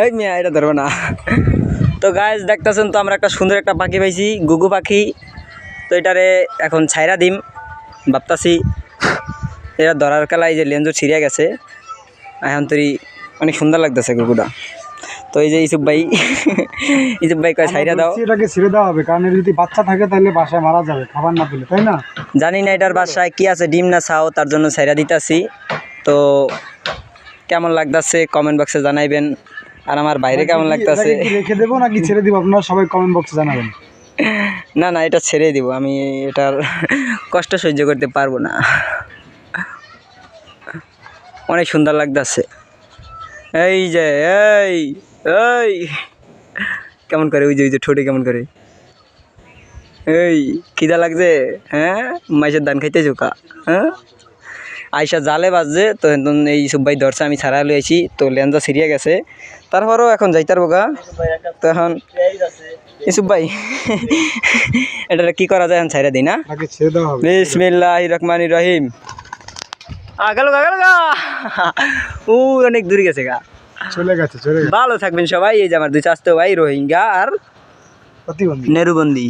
এই মিয়া এটা ধরবো না। তো গাইজ দেখতেছেন তো আমরা একটা সুন্দর একটা পাখি পাইছি, গুগু পাখি। তো এটারে এখন ছাইরা দিম ভাবতাছি। এটা ধরার কালা এই যে লেঞ্জু ছিঁড়ে গেছে, এখন তৈরি অনেক সুন্দর লাগতেছে গুগুটা। তো এই যে ইসুফ ভাই ইসুফ ভাই কয় ছাইরা দাও, এটাকে ছেড়ে দেওয়া হবে, কারণ যদি বাচ্চা থাকে তাহলে বাসায় মারা যাবে খাবার না পেলে, তাই না? জানি না এটার বাসায় কি আছে, ডিম না ছাও, তার জন্য ছাইরা দিতাছি। তো কেমন লাগতেছে কমেন্ট বক্সে জানাইবেন, আর আমার বাইরে কেমন লাগতেছে। রেখে দেবো নাকি ছেড়ে দেবো, আপনারা সবাই কমেন্ট বক্সে জানাবেন। না না, এটা ছেড়ে দিব, আমি এটার কষ্ট সহ্য করতে পারবো না। অনেক সুন্দর লাগতেছে। এই যে এই এই কেমন করে, ওই যে ঠোঁটে কেমন করে, এই খিদা লাগছে? হ্যাঁ, মাইসের ধান খাইতে ঝোঁকা। হ্যাঁ, আইসা জালে বাজছে তো এই সব ভাই ধরছে, আমি ছাড়া লইছি তো লেঞ্জা ছিঁড়িয়ে গেছে। তারপরও এখন যাইতার বোকা। তো এখন ইসুফ ভাই এটা কি করা যায়, এখন ছাইরা দিই না? বিসমিল্লাহির রহমানির রহিম। গেল গা গেল গা, ও অনেক দূরে গেছে গা, চলে গেছে। ভালো থাকবেন সবাই। এই যে আমার দুই চাচতো ভাই রোহিঙ্গা আর প্রতিবন্ধী নেরুবন্দি।